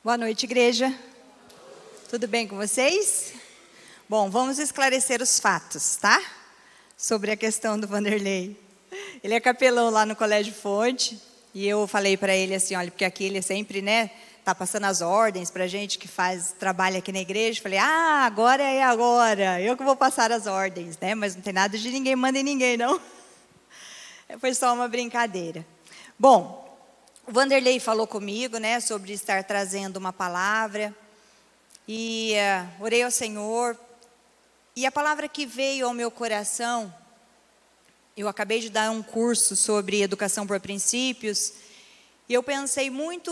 Boa noite, igreja. Tudo bem com vocês? Bom, vamos esclarecer os fatos, tá? Sobre a questão do Vanderlei. Ele é capelão lá no Colégio Fonte, e eu falei para ele assim, olha, porque aqui ele sempre, tá passando as ordens para gente que trabalha aqui na igreja. Falei, agora é agora, eu que vou passar as ordens, Mas não tem nada de ninguém manda em ninguém, não. Foi só uma brincadeira. Bom, o Vanderlei falou comigo, sobre estar trazendo uma palavra, e orei ao Senhor, e a palavra que veio ao meu coração, eu acabei de dar um curso sobre educação por princípios, e eu pensei muito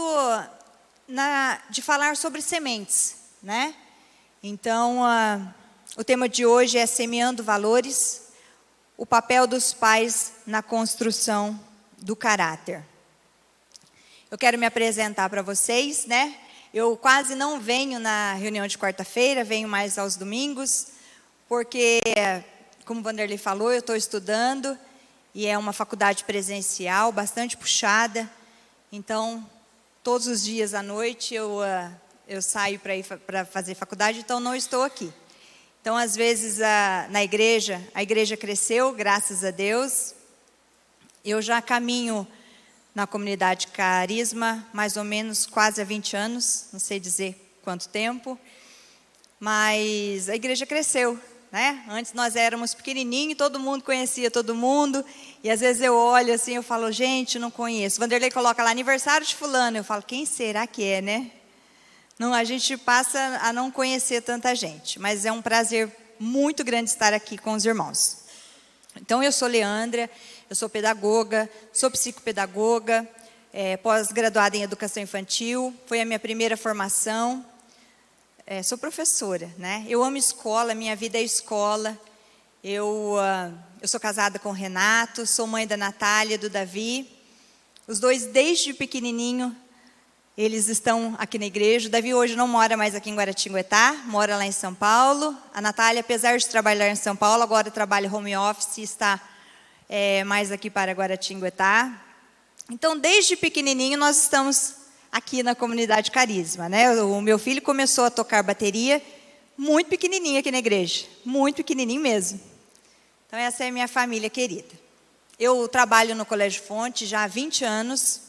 de falar sobre sementes, Então, o tema de hoje é semeando valores, o papel dos pais na construção do caráter. Eu quero me apresentar para vocês, Eu quase não venho na reunião de quarta-feira, venho mais aos domingos, porque, como o Vanderlei falou, eu estou estudando, e é uma faculdade presencial, bastante puxada, então, todos os dias à noite eu saio para ir para fazer faculdade, então não estou aqui. Então, às vezes, a igreja cresceu, graças a Deus. Eu já caminho na comunidade Carisma, mais ou menos quase há 20 anos, não sei dizer quanto tempo, mas a igreja cresceu, Antes nós éramos pequenininhos, todo mundo conhecia todo mundo, e às vezes eu olho assim, eu falo, gente, não conheço. Vanderlei coloca lá, aniversário de fulano, eu falo, quem será que é, Não, a gente passa a não conhecer tanta gente, mas é um prazer muito grande estar aqui com os irmãos. Então, eu sou Leandra, eu sou pedagoga, sou psicopedagoga, pós-graduada em educação infantil, foi a minha primeira formação, sou professora, Eu amo escola, minha vida é escola, eu sou casada com o Renato, sou mãe da Natália, do Davi, os dois desde pequenininho, eles estão aqui na igreja. O Davi hoje não mora mais aqui em Guaratinguetá, mora lá em São Paulo. A Natália, apesar de trabalhar em São Paulo, agora trabalha home office e está mais aqui para Guaratinguetá. Então, desde pequenininho, nós estamos aqui na comunidade Carisma, O meu filho começou a tocar bateria muito pequenininho aqui na igreja, muito pequenininho mesmo. Então, essa é a minha família querida. Eu trabalho no Colégio Fonte já há 20 anos.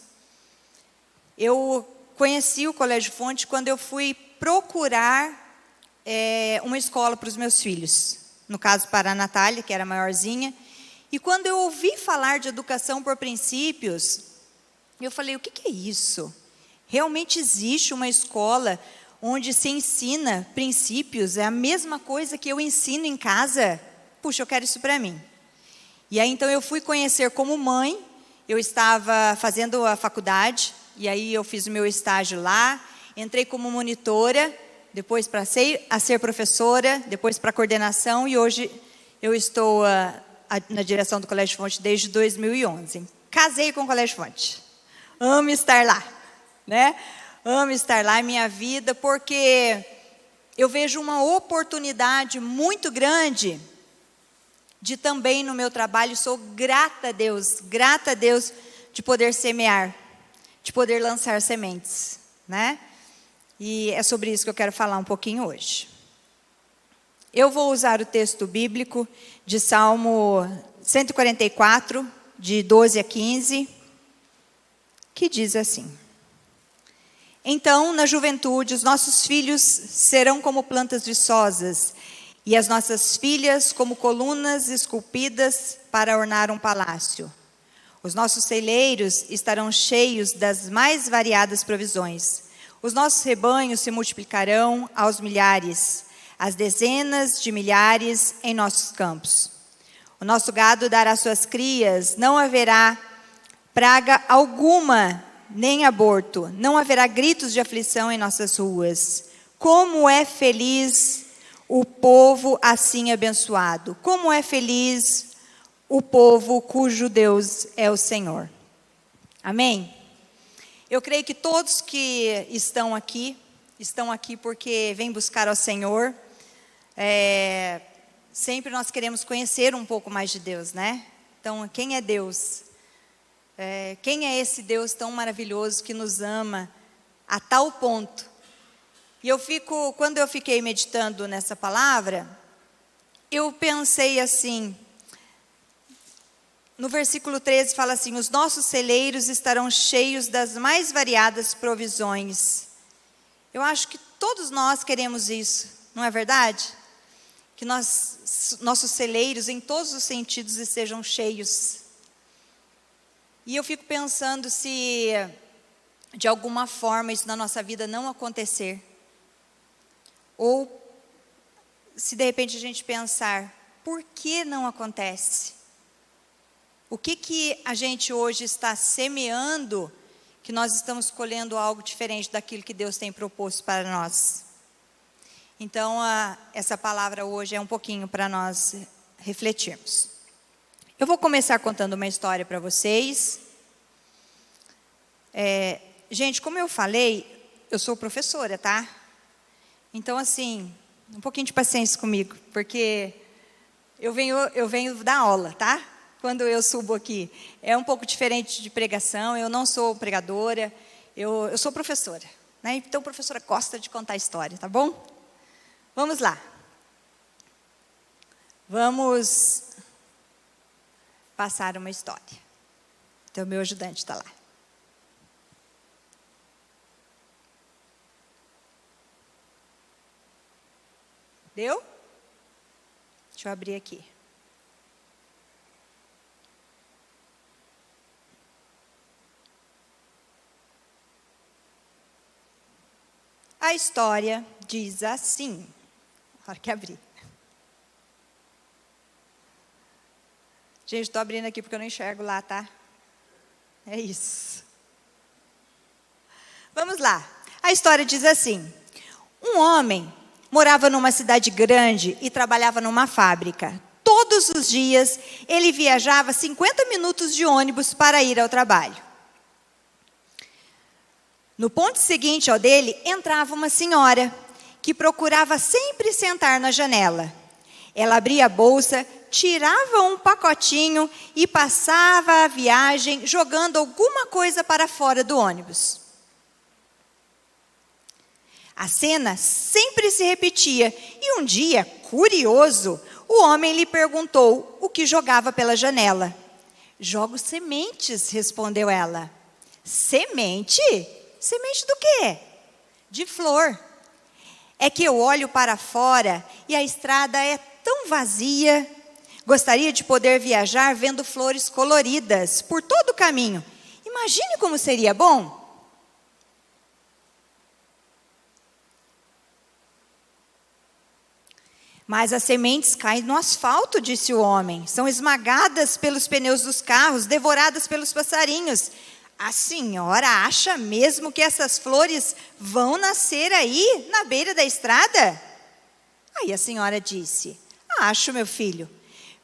Eu conheci o Colégio Fonte quando eu fui procurar uma escola para os meus filhos. No caso, para a Natália, que era maiorzinha. E quando eu ouvi falar de educação por princípios, eu falei, o que é isso? Realmente existe uma escola onde se ensina princípios? É a mesma coisa que eu ensino em casa? Puxa, eu quero isso para mim. E aí, então, eu fui conhecer como mãe. Eu estava fazendo a faculdade, e aí eu fiz o meu estágio lá, entrei como monitora, depois para ser professora, depois para coordenação, e hoje eu estou na direção do Colégio Fonte desde 2011. Casei com o Colégio Fonte. Amo estar lá, Amo estar lá, é minha vida, porque eu vejo uma oportunidade muito grande de também no meu trabalho, sou grata a Deus de poder semear, de poder lançar sementes, E é sobre isso que eu quero falar um pouquinho hoje. Eu vou usar o texto bíblico de Salmo 144, de 12 a 15, que diz assim: Então, na juventude, os nossos filhos serão como plantas viçosas, e as nossas filhas como colunas esculpidas para ornar um palácio. Os nossos celeiros estarão cheios das mais variadas provisões. Os nossos rebanhos se multiplicarão aos milhares, às dezenas de milhares em nossos campos. O nosso gado dará suas crias, não haverá praga alguma, nem aborto, não haverá gritos de aflição em nossas ruas. Como é feliz o povo assim abençoado! Como é feliz o povo cujo Deus é o Senhor. Amém? Eu creio que todos que estão aqui porque vêm buscar ao Senhor. Sempre nós queremos conhecer um pouco mais de Deus, Então, quem é Deus? Quem é esse Deus tão maravilhoso que nos ama a tal ponto. E quando eu fiquei meditando nessa palavra, eu pensei assim, no versículo 13 fala assim: os nossos celeiros estarão cheios das mais variadas provisões. Eu acho que todos nós queremos isso, não é verdade? Que nossos celeiros, em todos os sentidos, estejam cheios. E eu fico pensando se, de alguma forma, isso na nossa vida não acontecer. Ou, se de repente a gente pensar, por que não acontece? O que a gente hoje está semeando, que nós estamos colhendo algo diferente daquilo que Deus tem proposto para nós? Então, essa palavra hoje é um pouquinho para nós refletirmos. Eu vou começar contando uma história para vocês. Gente, como eu falei, eu sou professora, tá? Então, assim, um pouquinho de paciência comigo, porque eu venho dar aula, tá? Quando eu subo aqui. É um pouco diferente de pregação, eu não sou pregadora, eu sou professora, né? Então, professora gosta de contar história, tá bom? Vamos lá. Vamos passar uma história. Então, meu ajudante está lá. Deu? Deixa eu abrir aqui. A história diz assim. Na hora que abrir. Gente, estou abrindo aqui porque eu não enxergo lá, tá? É isso. Vamos lá. A história diz assim: um homem morava numa cidade grande e trabalhava numa fábrica. Todos os dias, ele viajava 50 minutos de ônibus para ir ao trabalho. No ponto seguinte ao dele, entrava uma senhora, que procurava sempre sentar na janela. Ela abria a bolsa, tirava um pacotinho e passava a viagem jogando alguma coisa para fora do ônibus. A cena sempre se repetia e um dia, curioso, o homem lhe perguntou o que jogava pela janela. Jogo sementes, respondeu ela. Semente? Semente do quê? De flor. É que eu olho para fora e a estrada é tão vazia. Gostaria de poder viajar vendo flores coloridas por todo o caminho. Imagine como seria bom. Mas as sementes caem no asfalto, disse o homem. São esmagadas pelos pneus dos carros, devoradas pelos passarinhos. A senhora acha mesmo que essas flores vão nascer aí, na beira da estrada? Aí a senhora disse: acho, meu filho.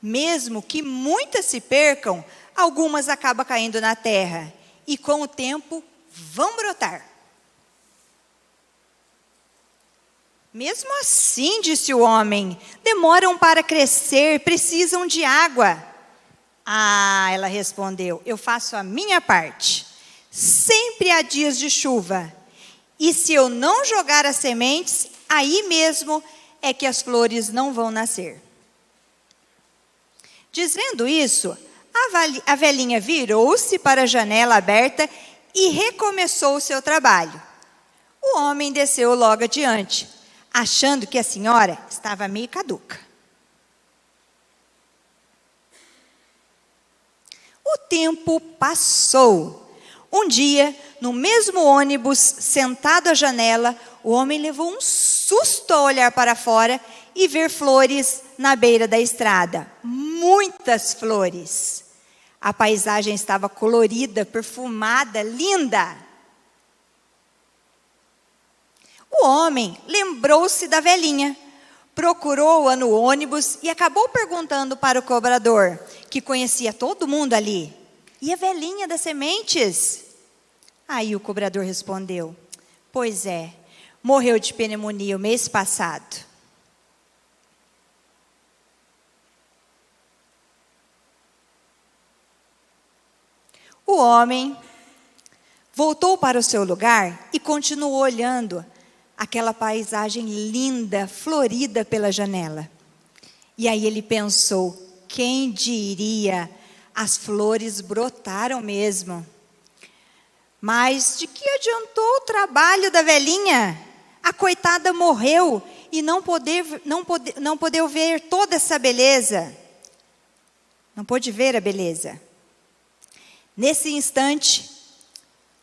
Mesmo que muitas se percam, algumas acabam caindo na terra. E com o tempo vão brotar. Mesmo assim, disse o homem, demoram para crescer, precisam de água. Ah, ela respondeu, eu faço a minha parte. Sempre há dias de chuva. E se eu não jogar as sementes, aí mesmo é que as flores não vão nascer. Dizendo isso, a velhinha virou-se para a janela aberta e recomeçou o seu trabalho. O homem desceu logo adiante, achando que a senhora estava meio caduca. O tempo passou. Um dia, no mesmo ônibus, sentado à janela, o homem levou um susto ao olhar para fora e ver flores na beira da estrada. Muitas flores. A paisagem estava colorida, perfumada, linda. O homem lembrou-se da velhinha, procurou-a no ônibus e acabou perguntando para o cobrador, que conhecia todo mundo ali: e a velhinha das sementes? Aí o cobrador respondeu: pois é, morreu de pneumonia o mês passado. O homem Voltou para o seu lugar e continuou olhando aquela paisagem linda, florida pela janela. E aí ele pensou: quem diria, as flores brotaram mesmo. Mas de que adiantou o trabalho da velhinha? A coitada morreu e não poder ver toda essa beleza. Não pôde ver a beleza. Nesse instante,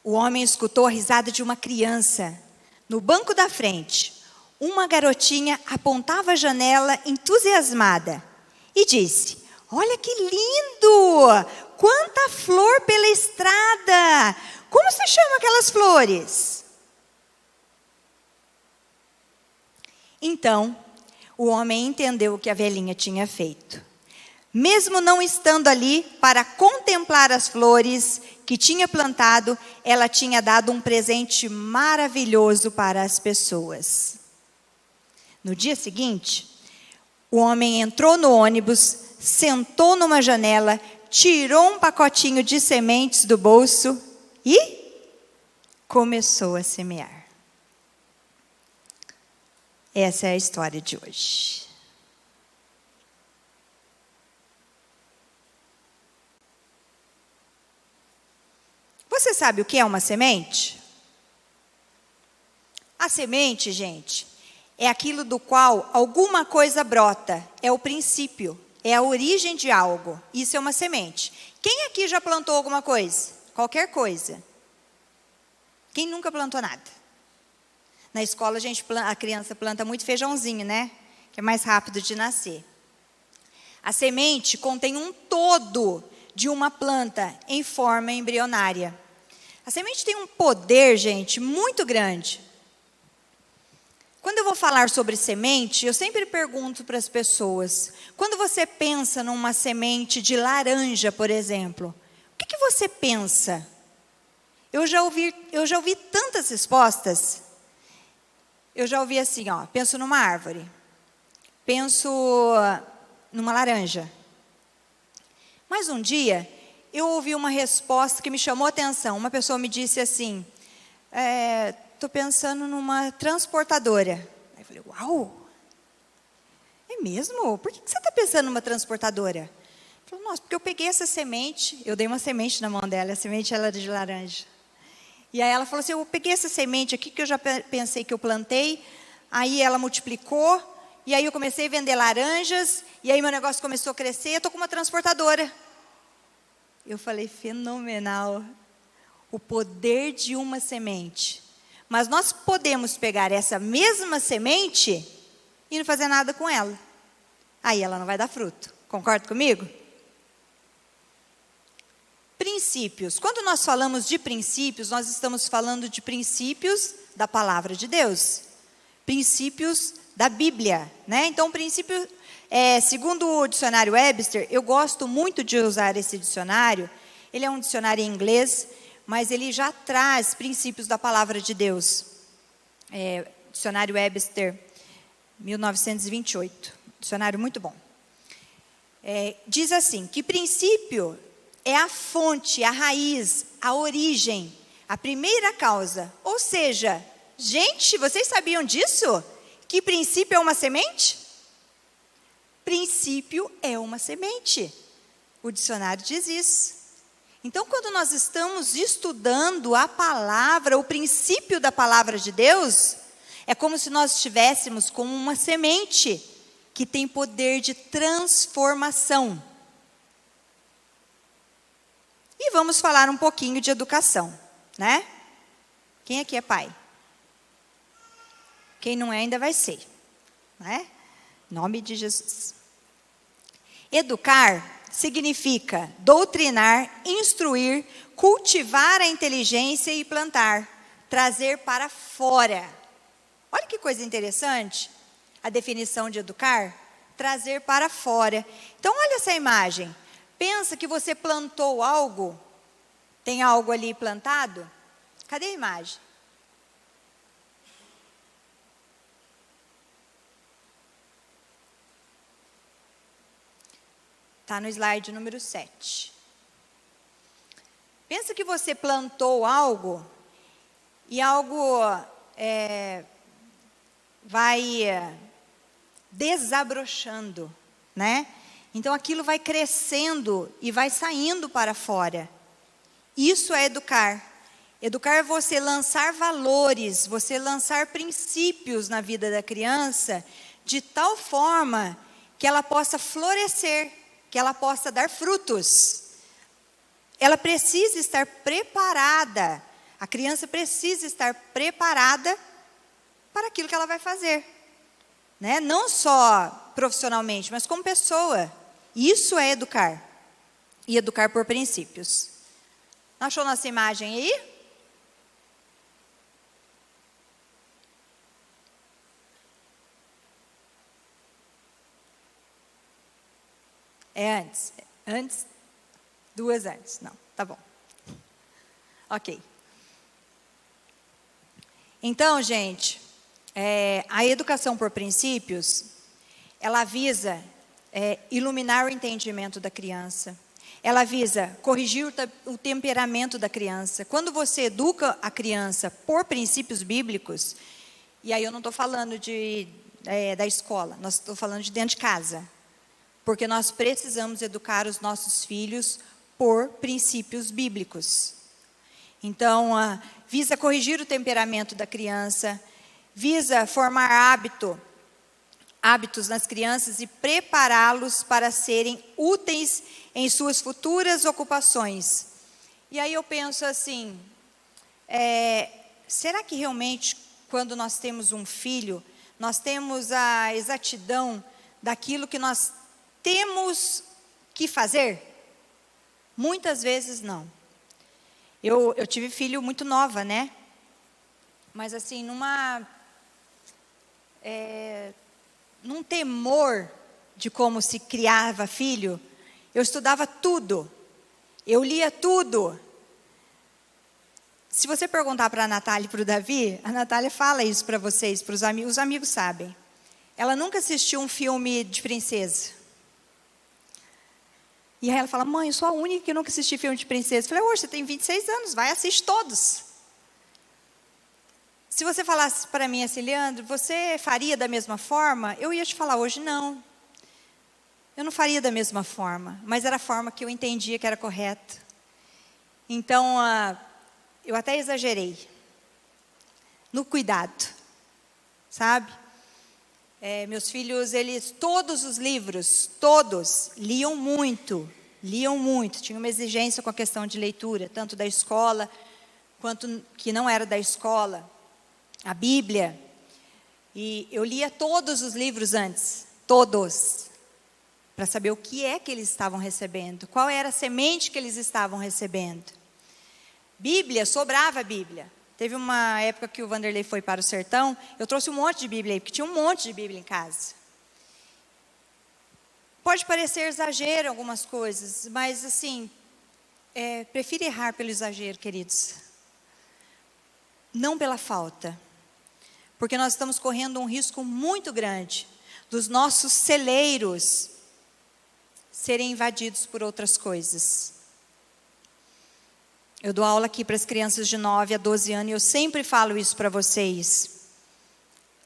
o homem escutou a risada de uma criança. No banco da frente, uma garotinha apontava a janela entusiasmada e disse: olha que lindo! Quanta flor pela estrada! Como se chama aquelas flores? Então, o homem entendeu o que a velhinha tinha feito. Mesmo não estando ali para contemplar as flores que tinha plantado, ela tinha dado um presente maravilhoso para as pessoas. No dia seguinte, o homem entrou no ônibus, sentou numa janela, tirou um pacotinho de sementes do bolso e começou a semear. Essa é a história de hoje. Você sabe o que é uma semente? A semente, gente, é aquilo do qual alguma coisa brota. É o princípio, é a origem de algo. Isso é uma semente. Quem aqui já plantou alguma coisa? Qualquer coisa. Quem nunca plantou nada? Na escola a criança planta muito feijãozinho, né? Que é mais rápido de nascer. A semente contém um todo de uma planta em forma embrionária. A semente tem um poder, gente, muito grande. Quando eu vou falar sobre semente, eu sempre pergunto para as pessoas: quando você pensa numa semente de laranja, por exemplo, o que você pensa? Eu já ouvi tantas respostas. Eu já ouvi assim, penso numa árvore, penso numa laranja. Mas um dia, eu ouvi uma resposta que me chamou a atenção. Uma pessoa me disse assim: estou pensando numa transportadora. Aí eu falei: uau! É mesmo? Por que você está pensando numa transportadora? Ele falou: nossa, porque eu peguei essa semente, eu dei uma semente na mão dela, a semente era de laranja. E aí ela falou assim: eu peguei essa semente aqui que eu já pensei que eu plantei, aí ela multiplicou, e aí eu comecei a vender laranjas, e aí meu negócio começou a crescer, eu estou com uma transportadora. Eu falei: fenomenal, o poder de uma semente. Mas nós podemos pegar essa mesma semente e não fazer nada com ela. Aí ela não vai dar fruto. Concorda comigo? Princípios. Quando nós falamos de princípios, nós estamos falando de princípios da palavra de Deus. Princípios da Bíblia, né? Então, princípio, segundo o dicionário Webster, eu gosto muito de usar esse dicionário. Ele é um dicionário em inglês, mas ele já traz princípios da palavra de Deus. Dicionário Webster, 1928. Dicionário muito bom. Diz assim, que princípio é a fonte, a raiz, a origem, a primeira causa. Ou seja, gente, vocês sabiam disso? Que princípio é uma semente? Princípio é uma semente. O dicionário diz isso. Então, quando nós estamos estudando a palavra, o princípio da palavra de Deus, é como se nós estivéssemos com uma semente que tem poder de transformação. E vamos falar um pouquinho de educação, né? Quem aqui é pai? Quem não é ainda vai ser, né? Em nome de Jesus. Educar significa doutrinar, instruir, cultivar a inteligência e plantar, trazer para fora. Olha que coisa interessante, a definição de educar, trazer para fora. Então, olha essa imagem. Pensa que você plantou algo, tem algo ali plantado? Cadê a imagem? Está no slide número 7. Pensa que você plantou algo e algo vai desabrochando, né? Então aquilo vai crescendo e vai saindo para fora. Isso é educar. Educar é você lançar valores, você lançar princípios na vida da criança, de tal forma que ela possa florescer, que ela possa dar frutos. Ela precisa estar preparada, a criança precisa estar preparada para aquilo que ela vai fazer, né? Não só profissionalmente, mas como pessoa. Isso é educar, e educar por princípios. Achou nossa imagem aí? É antes. Antes? Duas antes. Não, tá bom. Ok. Então, gente, a educação por princípios, ela visa iluminar o entendimento da criança. Ela visa corrigir o temperamento da criança. Quando você educa a criança por princípios bíblicos, e aí eu não estou falando da escola, nós estou falando de dentro de casa. Porque nós precisamos educar os nossos filhos por princípios bíblicos. Então, visa corrigir o temperamento da criança, visa formar hábitos nas crianças e prepará-los para serem úteis em suas futuras ocupações. E aí eu penso assim, será que realmente quando nós temos um filho, nós temos a exatidão daquilo que nós temos que fazer? Muitas vezes não. Eu tive filho muito nova, né? Mas assim, num temor de como se criava filho, eu estudava tudo, eu lia tudo. Se você perguntar para a Natália e para o Davi, a Natália fala isso para vocês, para os amigos sabem. Ela nunca assistiu um filme de princesa. E aí ela fala, mãe, eu sou a única que nunca assisti filme de princesa. Eu falei, hoje você tem 26 anos, vai, assiste todos. Se você falasse para mim assim, Leandro, você faria da mesma forma? Eu ia te falar, hoje não. Eu não faria da mesma forma, mas era a forma que eu entendia que era correta. Então, eu até exagerei no cuidado, sabe? Meus filhos, todos os livros, todos, liam muito, tinham uma exigência com a questão de leitura, tanto da escola, quanto que não era da escola, a Bíblia, e eu lia todos os livros antes, todos, para saber o que é que eles estavam recebendo, qual era a semente que eles estavam recebendo. Bíblia, sobrava Bíblia. Teve uma época que o Vanderlei foi para o sertão, eu trouxe um monte de Bíblia aí, porque tinha um monte de Bíblia em casa. Pode parecer exagero em algumas coisas, mas assim, prefiro errar pelo exagero, queridos. Não pela falta. Porque nós estamos correndo um risco muito grande dos nossos celeiros serem invadidos por outras coisas. Eu dou aula aqui para as crianças de 9 a 12 anos e eu sempre falo isso para vocês.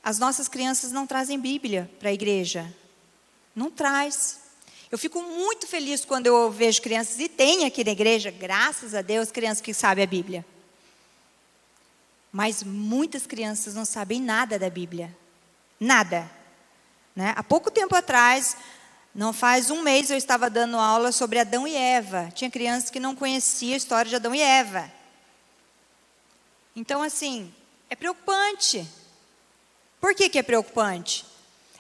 As nossas crianças não trazem Bíblia para a igreja. Não traz. Eu fico muito feliz quando eu vejo crianças, e tem aqui na igreja, graças a Deus, crianças que sabem a Bíblia. Mas muitas crianças não sabem nada da Bíblia. Nada. Né? Há pouco tempo atrás, não faz um mês, eu estava dando aula sobre Adão e Eva. Tinha crianças que não conheciam a história de Adão e Eva. Então, assim, é preocupante. Por que é preocupante?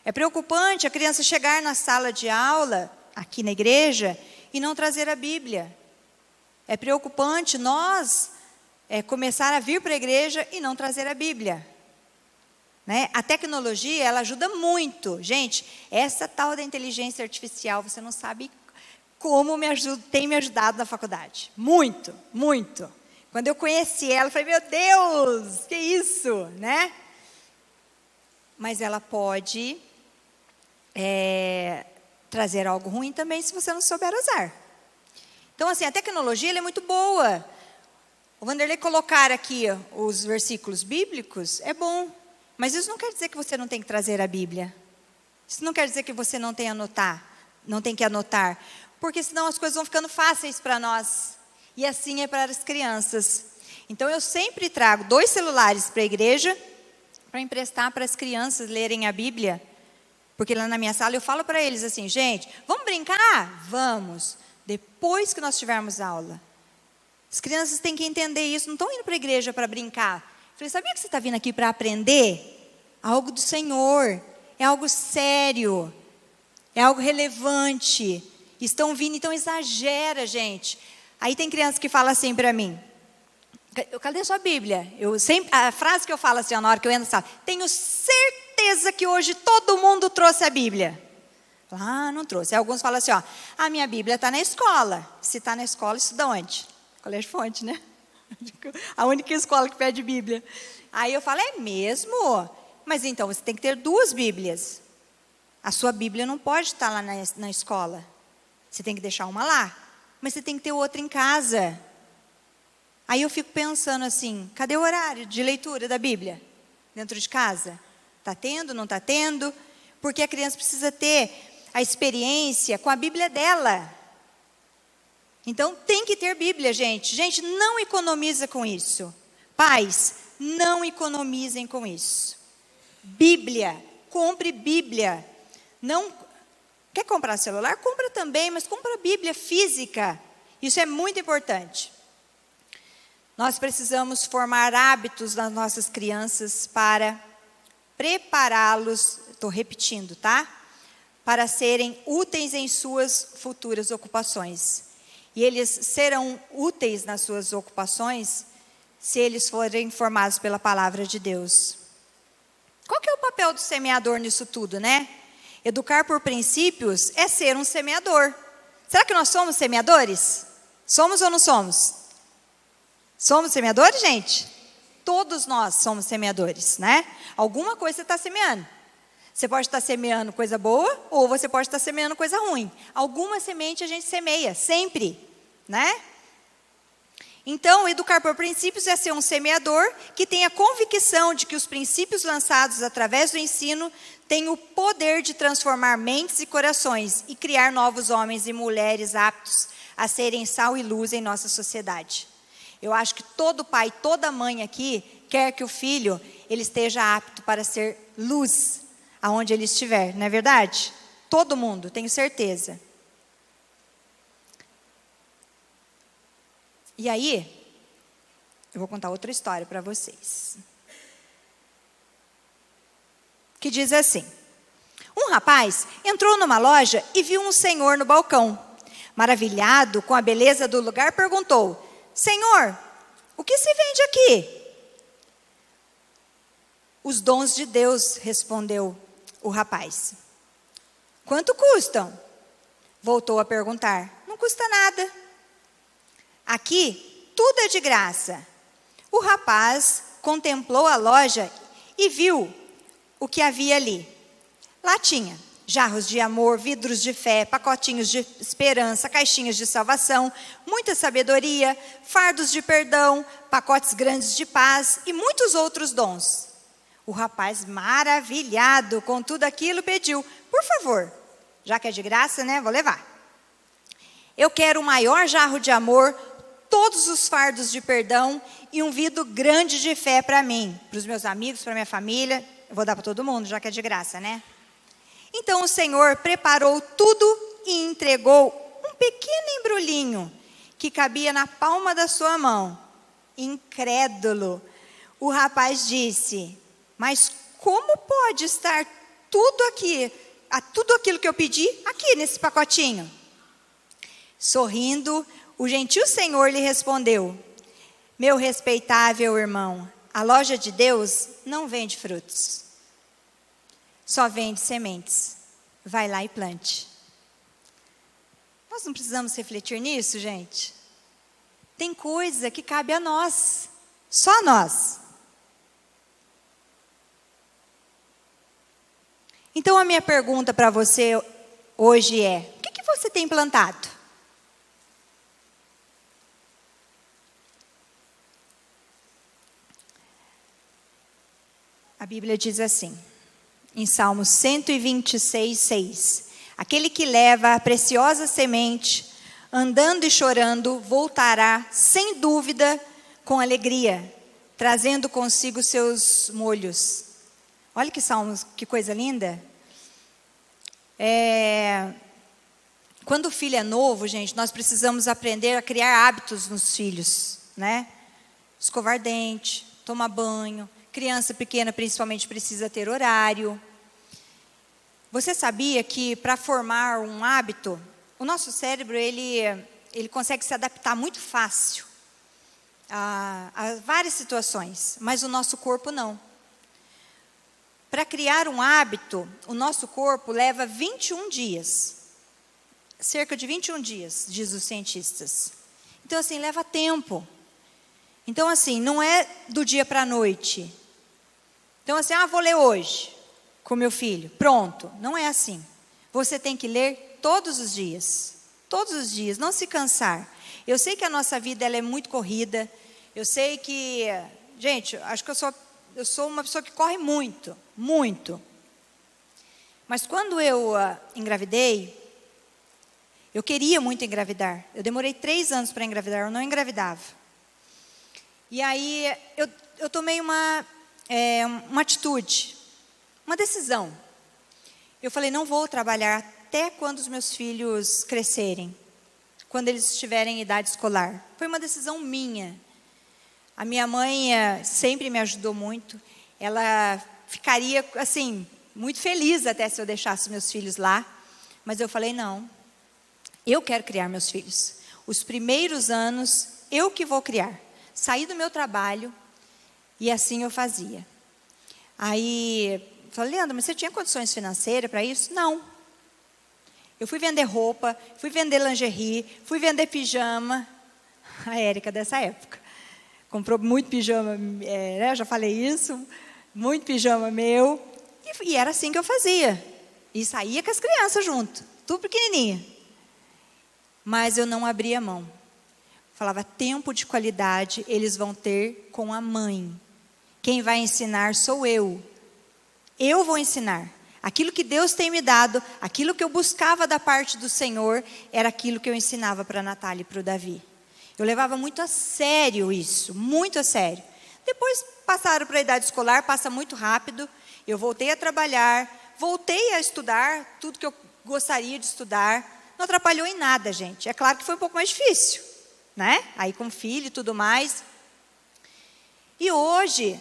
É preocupante a criança chegar na sala de aula, aqui na igreja, e não trazer a Bíblia. É preocupante nós começar a vir para a igreja e não trazer a Bíblia. Né? A tecnologia, ela ajuda muito. Gente, essa tal da inteligência artificial, você não sabe como tem me ajudado na faculdade. Muito, muito. Quando eu conheci ela, eu falei, meu Deus, que isso, né? Mas ela pode trazer algo ruim também, se você não souber usar. Então, assim, a tecnologia ela é muito boa. O Vanderlei colocar aqui os versículos bíblicos é bom, mas isso não quer dizer que você não tem que trazer a Bíblia. Isso não quer dizer que você não tem que anotar, porque senão as coisas vão ficando fáceis para nós. E assim é para as crianças. Então eu sempre trago 2 celulares para a igreja, para emprestar para as crianças lerem a Bíblia. Porque lá na minha sala eu falo para eles assim, gente, vamos brincar? Vamos. Depois que nós tivermos aula. As crianças têm que entender isso, não estão indo para a igreja para brincar. Eu falei, sabia que você está vindo aqui para aprender? Algo do Senhor, é algo sério, é algo relevante. Estão vindo, então exagera, gente. Aí tem criança que fala assim para mim, cadê sua Bíblia? A frase que eu falo assim, na hora que eu entro na sala, tenho certeza que hoje todo mundo trouxe a Bíblia. Não trouxe. Aí alguns falam assim, a minha Bíblia está na escola. Se está na escola, estuda onde? Colégio Fonte, né? A única escola que pede Bíblia. Aí eu falo, é mesmo? Mas então você tem que ter 2 Bíblias. A sua Bíblia não pode estar lá na escola. Você tem que deixar uma lá. Mas você tem que ter outra em casa. Aí eu fico pensando assim, cadê o horário de leitura da Bíblia? Dentro de casa? Está tendo, não está tendo? Porque a criança precisa ter a experiência com a Bíblia dela. Então, tem que ter Bíblia, gente. Gente, não economiza com isso. Pais, não economizem com isso. Bíblia, compre Bíblia. Não, quer comprar celular? Compra também, mas compra Bíblia física. Isso é muito importante. Nós precisamos formar hábitos nas nossas crianças para prepará-los, estou repetindo, tá? Para serem úteis em suas futuras ocupações. E eles serão úteis nas suas ocupações se eles forem formados pela palavra de Deus. Qual que é o papel do semeador nisso tudo, né? Educar por princípios é ser um semeador. Será que nós somos semeadores? Somos ou não somos? Somos semeadores, gente? Todos nós somos semeadores, né? Alguma coisa você está semeando. Você pode estar semeando coisa boa ou você pode estar semeando coisa ruim. Alguma semente a gente semeia, sempre, né? Então, educar por princípios é ser um semeador que tem a convicção de que os princípios lançados através do ensino têm o poder de transformar mentes e corações e criar novos homens e mulheres aptos a serem sal e luz em nossa sociedade. Eu acho que todo pai, toda mãe aqui quer que o filho ele esteja apto para ser luz aonde ele estiver, não é verdade? Todo mundo, tenho certeza. E aí, eu vou contar outra história para vocês. Que diz assim: um rapaz entrou numa loja e viu um senhor no balcão. Maravilhado com a beleza do lugar, perguntou: Senhor, o que se vende aqui? Os dons de Deus, respondeu o rapaz. Quanto custam? Voltou a perguntar. Não custa nada. Aqui, tudo é de graça. O rapaz contemplou a loja e viu o que havia ali. Lá tinha jarros de amor, vidros de fé, pacotinhos de esperança, caixinhas de salvação, muita sabedoria, fardos de perdão, pacotes grandes de paz e muitos outros dons. O rapaz, maravilhado com tudo aquilo, pediu: por favor, já que é de graça, né, vou levar. Eu quero o maior jarro de amor, todos os fardos de perdão e um vidro grande de fé para mim, para os meus amigos, para minha família. Eu vou dar para todo mundo, já que é de graça, né? Então o Senhor preparou tudo e entregou um pequeno embrulhinho que cabia na palma da sua mão. Incrédulo, o rapaz disse: mas como pode estar tudo aquilo que eu pedi aqui nesse pacotinho? Sorrindo, o gentil Senhor lhe respondeu: meu respeitável irmão, a loja de Deus não vende frutos. Só vende sementes. Vai lá e plante. Nós não precisamos refletir nisso, gente? Tem coisa que cabe a nós. Só a nós. Então a minha pergunta para você hoje é: o que você tem plantado? Bíblia diz assim, em Salmos 126, 6. Aquele que leva a preciosa semente, andando e chorando, voltará, sem dúvida, com alegria, trazendo consigo seus molhos. Olha que salmos, que coisa linda. Quando o filho é novo, gente, nós precisamos aprender a criar hábitos nos filhos, né? Escovar dente, tomar banho. Criança pequena, principalmente, precisa ter horário. Você sabia que para formar um hábito, o nosso cérebro, ele consegue se adaptar muito fácil a várias situações, mas o nosso corpo não. Para criar um hábito, o nosso corpo leva 21 dias. Cerca de 21 dias, diz os cientistas. Então, assim, leva tempo. Então, assim, não é do dia para a noite. Então, assim, vou ler hoje com meu filho. Pronto. Não é assim. Você tem que ler todos os dias. Todos os dias, não se cansar. Eu sei que a nossa vida ela é muito corrida. Eu sei que, gente, acho que eu sou uma pessoa que corre muito, muito. Mas quando eu engravidei, eu queria muito engravidar. Eu demorei 3 anos para engravidar, eu não engravidava. E aí eu tomei uma atitude, uma decisão. Eu falei, não vou trabalhar até quando os meus filhos crescerem, quando eles estiverem em idade escolar. Foi uma decisão minha. A minha mãe sempre me ajudou muito. Ela ficaria, assim, muito feliz até se eu deixasse meus filhos lá. Mas eu falei, não, eu quero criar meus filhos. Os primeiros anos, eu que vou criar. Saí do meu trabalho e assim eu fazia. Aí, falei, Leandro, mas você tinha condições financeiras para isso? Não. Eu fui vender roupa, fui vender lingerie, fui vender pijama. A Érica dessa época. Comprou muito pijama, né? Já falei isso. Muito pijama meu. E era assim que eu fazia. E saía com as crianças junto. Tudo pequenininha. Mas eu não abria mão. Falava, tempo de qualidade eles vão ter com a mãe. Quem vai ensinar sou eu. Eu vou ensinar. Aquilo que Deus tem me dado, aquilo que eu buscava da parte do Senhor, era aquilo que eu ensinava para a Natália e para o Davi. Eu levava muito a sério isso, muito a sério. Depois passaram para a idade escolar, passa muito rápido. Eu voltei a trabalhar, voltei a estudar tudo que eu gostaria de estudar. Não atrapalhou em nada, gente. É claro que foi um pouco mais difícil, né? Aí com filho e tudo mais. E hoje,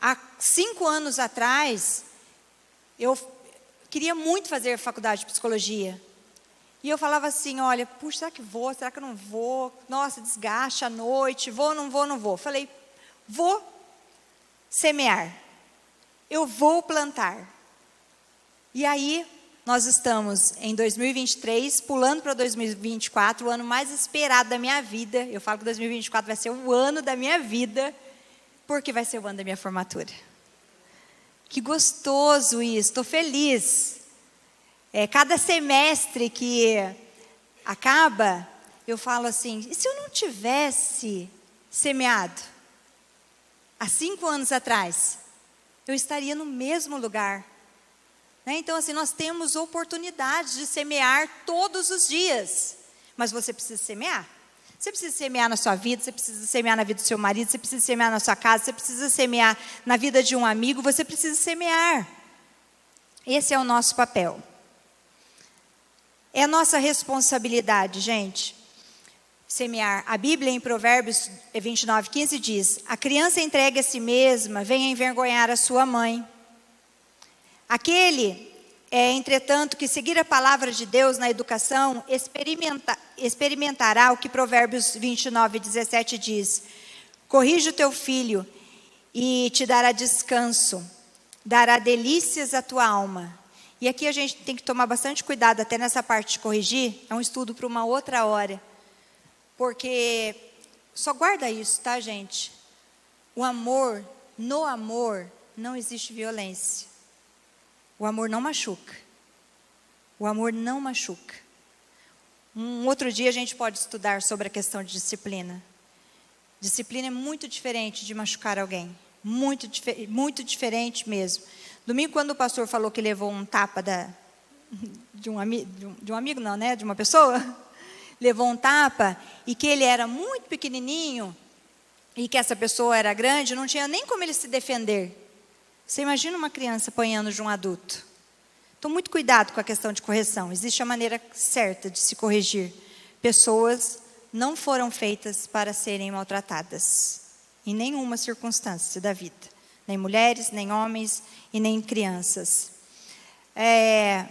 há 5 anos atrás, eu queria muito fazer faculdade de psicologia. E eu falava assim, olha, puxa, será que vou? Será que eu não vou? Nossa, desgaste à noite, vou, não vou, não vou. Falei, vou semear. Eu vou plantar. E aí, nós estamos em 2023, pulando para 2024, o ano mais esperado da minha vida. Eu falo que 2024 vai ser o ano da minha vida, porque vai ser o ano da minha formatura. Que gostoso isso, estou feliz. Cada semestre que acaba, eu falo assim, e se eu não tivesse semeado? Há 5 anos atrás, eu estaria no mesmo lugar. Né? Então, assim, nós temos oportunidades de semear todos os dias. Mas você precisa semear. Você precisa semear na sua vida, você precisa semear na vida do seu marido, você precisa semear na sua casa, você precisa semear na vida de um amigo, você precisa semear. Esse é o nosso papel. É a nossa responsabilidade, gente, semear. A Bíblia, em Provérbios 29, 15, diz, a criança entregue a si mesma, vem envergonhar a sua mãe. Aquele, entretanto, que seguir a palavra de Deus na educação, experimentará o que Provérbios 29, 17 diz. Corrige o teu filho e te dará descanso, dará delícias à tua alma. E aqui a gente tem que tomar bastante cuidado, até nessa parte de corrigir, é um estudo para uma outra hora. Porque, só guarda isso, tá, gente? No amor, não existe violência. O amor não machuca. O amor não machuca. Um outro dia a gente pode estudar sobre a questão de disciplina. Disciplina é muito diferente de machucar alguém. muito diferente mesmo. Domingo, quando o pastor falou que levou um tapa de um amigo, não, né? De uma pessoa, levou um tapa, e que ele era muito pequenininho, e que essa pessoa era grande, não tinha nem como ele se defender. Você imagina uma criança apanhando de um adulto? Então, muito cuidado com a questão de correção. Existe a maneira certa de se corrigir. Pessoas não foram feitas para serem maltratadas, em nenhuma circunstância da vida. Nem mulheres, nem homens e nem crianças. É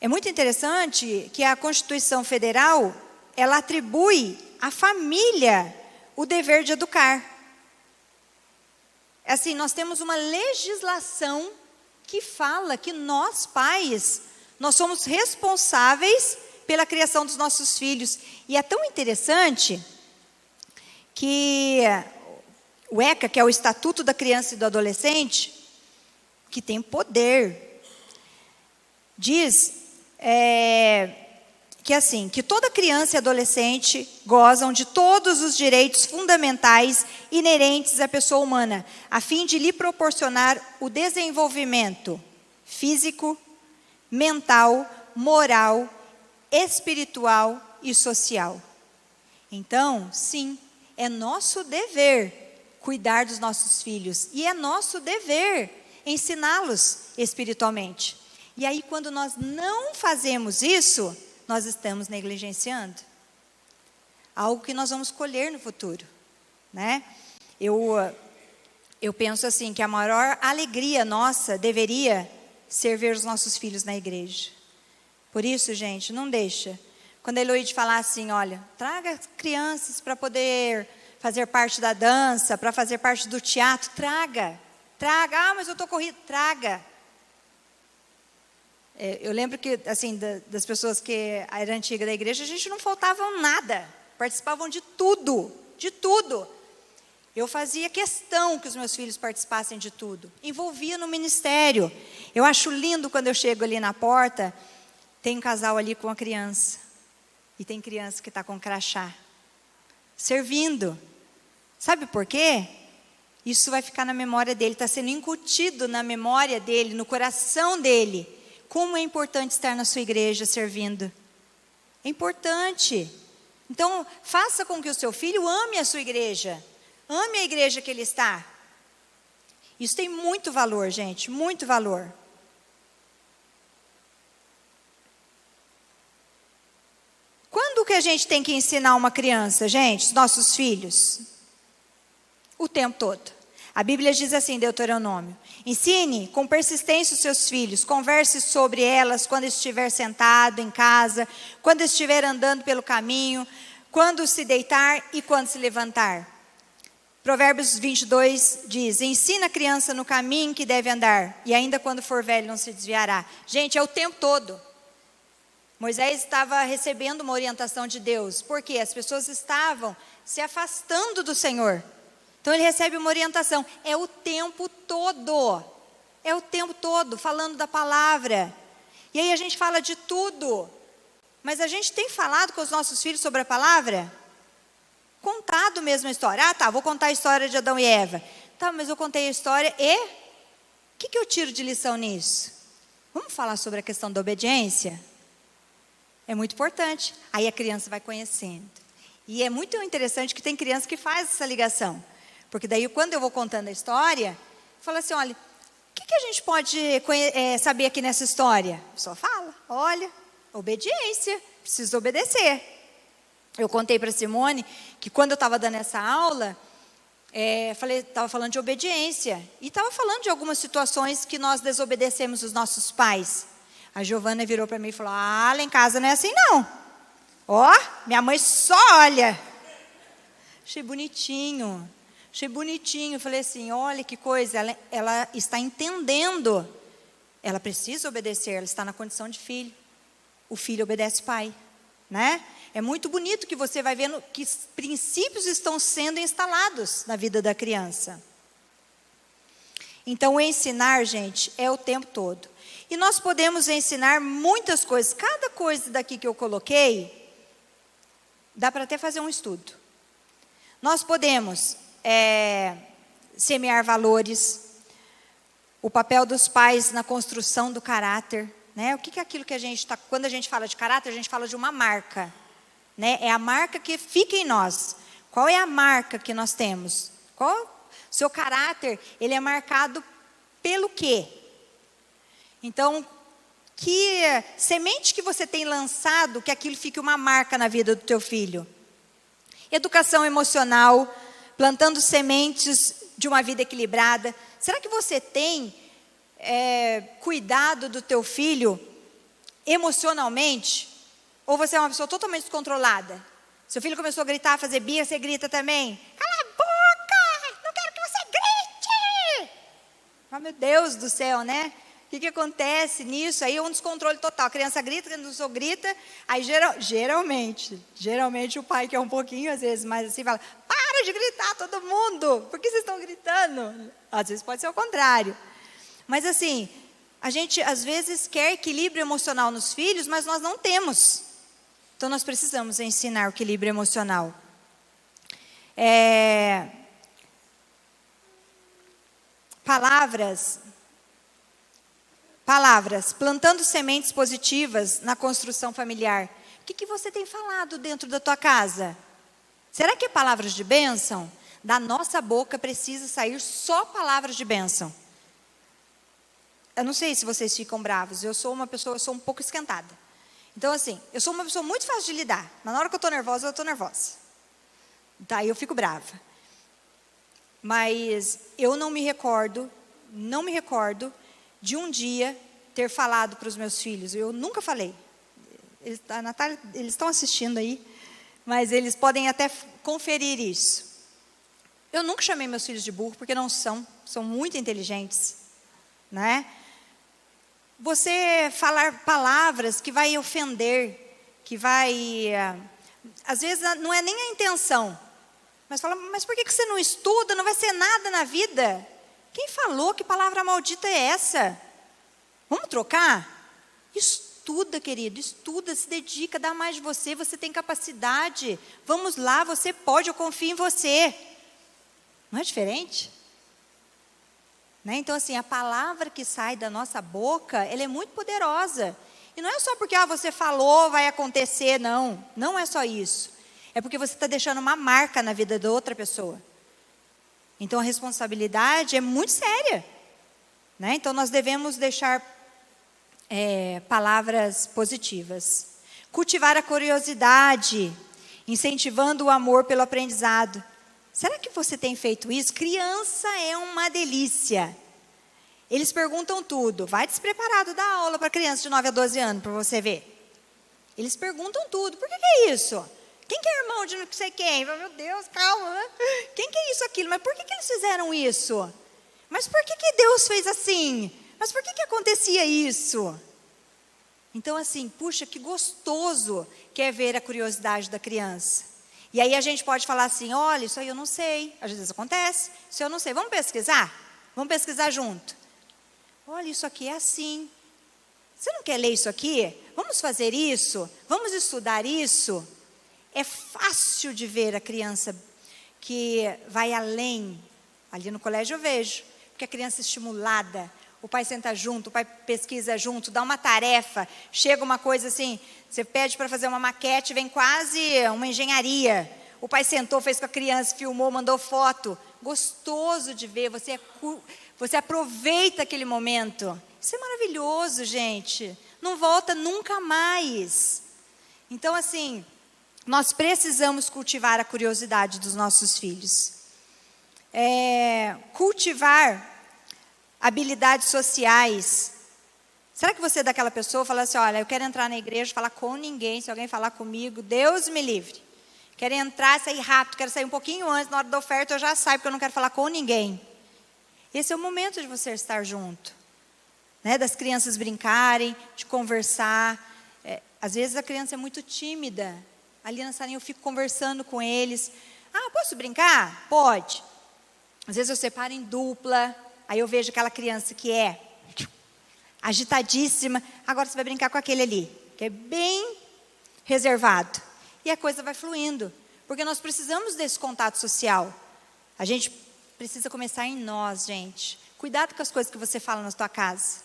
muito interessante que a Constituição Federal, ela atribui à família o dever de educar. Assim, nós temos uma legislação que fala que nós, pais, nós somos responsáveis pela criação dos nossos filhos. E é tão interessante que o ECA, que é o Estatuto da Criança e do Adolescente, que tem poder, diz que assim, que toda criança e adolescente gozam de todos os direitos fundamentais inerentes à pessoa humana, a fim de lhe proporcionar o desenvolvimento físico, mental, moral, espiritual e social. Então, sim, é nosso dever cuidar dos nossos filhos, e é nosso dever ensiná-los espiritualmente. E aí, quando nós não fazemos isso, nós estamos negligenciando algo que nós vamos colher no futuro, né? Eu penso assim, que a maior alegria nossa deveria ser ver os nossos filhos na igreja. Por isso, gente, não deixa. Quando a Eloide falar assim, olha, traga crianças para poder fazer parte da dança, para fazer parte do teatro, traga. Ah, mas eu estou corrida, traga. Eu lembro que, assim, das pessoas que eram antigas da igreja, a gente não faltava nada, participavam de tudo, de tudo. Eu fazia questão que os meus filhos participassem de tudo, envolvia no ministério. Eu acho lindo quando eu chego ali na porta, tem um casal ali com a criança, e tem criança que está com crachá, servindo. Sabe por quê? Isso vai ficar na memória dele, está sendo incutido na memória dele, no coração dele. Como é importante estar na sua igreja servindo. É importante. Então, faça com que o seu filho ame a sua igreja. Ame a igreja que ele está. Isso tem muito valor, gente, muito valor. Quando que a gente tem que ensinar uma criança, gente, os nossos filhos? O tempo todo. A Bíblia diz assim, Deuteronômio: ensine com persistência os seus filhos, converse sobre elas quando estiver sentado em casa, quando estiver andando pelo caminho, quando se deitar e quando se levantar. Provérbios 22 diz, ensina a criança no caminho que deve andar, e ainda quando for velho não se desviará. Gente, é o tempo todo. Moisés estava recebendo uma orientação de Deus, porque as pessoas estavam se afastando do Senhor. Então ele recebe uma orientação, é o tempo todo, falando da palavra. E aí a gente fala de tudo, mas a gente tem falado com os nossos filhos sobre a palavra? Contado mesmo a história. Ah, tá, vou contar a história de Adão e Eva. Tá, mas eu contei a história e o que eu tiro de lição nisso? Vamos falar sobre a questão da obediência? É muito importante. Aí a criança vai conhecendo. E é muito interessante que tem criança que faz essa ligação. Porque daí, quando eu vou contando a história, fala assim, olha, o que a gente pode saber aqui nessa história? A pessoa fala, olha, obediência, preciso obedecer. Eu contei para a Simone que quando eu estava dando essa aula, estava falando de obediência. E estava falando de algumas situações que nós desobedecemos os nossos pais. A Giovana virou para mim e falou, lá em casa não é assim não. Ó, minha mãe só olha. Achei bonitinho. Falei assim, olha que coisa, ela está entendendo. Ela precisa obedecer, ela está na condição de filho. O filho obedece o pai, né? É muito bonito que você vai vendo que princípios estão sendo instalados na vida da criança. Então, o ensinar, gente, é o tempo todo. E nós podemos ensinar muitas coisas. Cada coisa daqui que eu coloquei, dá para até fazer um estudo. Nós podemos semear valores, o papel dos pais na construção do caráter, né? O que é aquilo que a gente está... Quando a gente fala de caráter, a gente fala de uma marca, né? É a marca que fica em nós. Qual é a marca que nós temos? Seu caráter, ele é marcado pelo quê? Então, que semente que você tem lançado, que aquilo fique uma marca na vida do teu filho? Educação emocional, plantando sementes de uma vida equilibrada. Será que você tem cuidado do teu filho emocionalmente? Ou você é uma pessoa totalmente descontrolada? Seu filho começou a gritar, a fazer birra, você grita também? Cala a boca! Não quero que você grite! Oh, meu Deus do céu, né? O que acontece nisso? Aí é um descontrole total. A criança grita, a criança grita. Aí geralmente o pai, que é um pouquinho, às vezes, mais assim, fala: para de gritar todo mundo. Por que vocês estão gritando? Às vezes pode ser o contrário. Mas assim, a gente às vezes quer equilíbrio emocional nos filhos, mas nós não temos. Então nós precisamos ensinar o equilíbrio emocional. Palavras, plantando sementes positivas na construção familiar. O que você tem falado dentro da tua casa? Será que é palavras de bênção? Da nossa boca precisa sair só palavras de bênção. Eu não sei se vocês ficam bravos, eu sou um pouco esquentada. Então assim, eu sou uma pessoa muito fácil de lidar, mas na hora que eu estou nervosa, eu estou nervosa. Daí eu fico brava. Mas eu não me recordo de um dia ter falado para os meus filhos. Eu nunca falei. A Natália, eles estão assistindo aí, mas eles podem até conferir isso. Eu nunca chamei meus filhos de burro, porque não são muito inteligentes, né? Você falar palavras que vai ofender, que vai... às vezes não é nem a intenção, mas fala: mas por que você não estuda? Não vai ser nada na vida. Quem falou? Que palavra maldita é essa? Vamos trocar? Estuda, querido, estuda, se dedica, dá mais de você, você tem capacidade. Vamos lá, você pode, eu confio em você. Não é diferente? Né? Então assim, a palavra que sai da nossa boca, ela é muito poderosa. E não é só porque você falou, vai acontecer, não. Não é só isso. É porque você está deixando uma marca na vida da outra pessoa. Então a responsabilidade é muito séria, né? Então nós devemos deixar palavras positivas. Cultivar a curiosidade, incentivando o amor pelo aprendizado. Será que você tem feito isso? Criança é uma delícia. Eles perguntam tudo. Vai despreparado dar aula para criança de 9 a 12 anos, para você ver. Eles perguntam tudo. Por que é isso? Quem que é irmão de não sei quem? Meu Deus, calma. Né? Quem que é isso, aquilo? Mas por que eles fizeram isso? Mas por que Deus fez assim? Mas por que acontecia isso? Então assim, puxa, que gostoso que é ver a curiosidade da criança. E aí a gente pode falar assim: olha, isso aí eu não sei. Às vezes acontece. Isso eu não sei. Vamos pesquisar? Vamos pesquisar junto. Olha, isso aqui é assim. Você não quer ler isso aqui? Vamos fazer isso? Vamos estudar isso? É fácil de ver a criança que vai além. Ali no colégio eu vejo. Porque a criança é estimulada. O pai senta junto, o pai pesquisa junto, dá uma tarefa. Chega uma coisa assim, você pede para fazer uma maquete, vem quase uma engenharia. O pai sentou, fez com a criança, filmou, mandou foto. Gostoso de ver, você aproveita aquele momento. Isso é maravilhoso, gente. Não volta nunca mais. Então assim, nós precisamos cultivar a curiosidade dos nossos filhos. Cultivar habilidades sociais. Será que você é daquela pessoa que fala assim: olha, eu quero entrar na igreja, falar com ninguém, se alguém falar comigo, Deus me livre. Quero entrar, sair rápido, quero sair um pouquinho antes, na hora da oferta eu já saio, porque eu não quero falar com ninguém. Esse é o momento de você estar junto, né? Das crianças brincarem, de conversar. Às vezes a criança é muito tímida. Ali na salinha eu fico conversando com eles. Ah, posso brincar? Pode. Às vezes eu separo em dupla. Aí eu vejo aquela criança que é agitadíssima. Agora você vai brincar com aquele ali, que é bem reservado. E a coisa vai fluindo. Porque nós precisamos desse contato social. A gente precisa começar em nós, gente. Cuidado com as coisas que você fala na sua casa.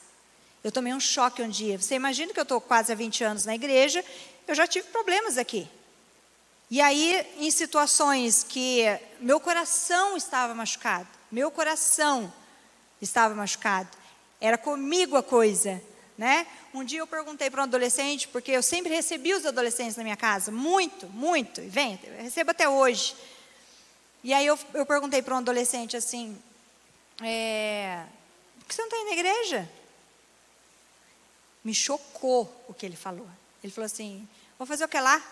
Eu tomei um choque um dia. Você imagina que eu estou quase há 20 anos na igreja, eu já tive problemas aqui. E aí, em situações que meu coração estava machucado, era comigo a coisa, né? Um dia eu perguntei para um adolescente, porque eu sempre recebi os adolescentes na minha casa, muito, e vem, eu recebo até hoje. E aí eu perguntei para um adolescente assim, por que você não está indo na igreja? Me chocou o que ele falou. Ele falou assim, vou fazer o que lá?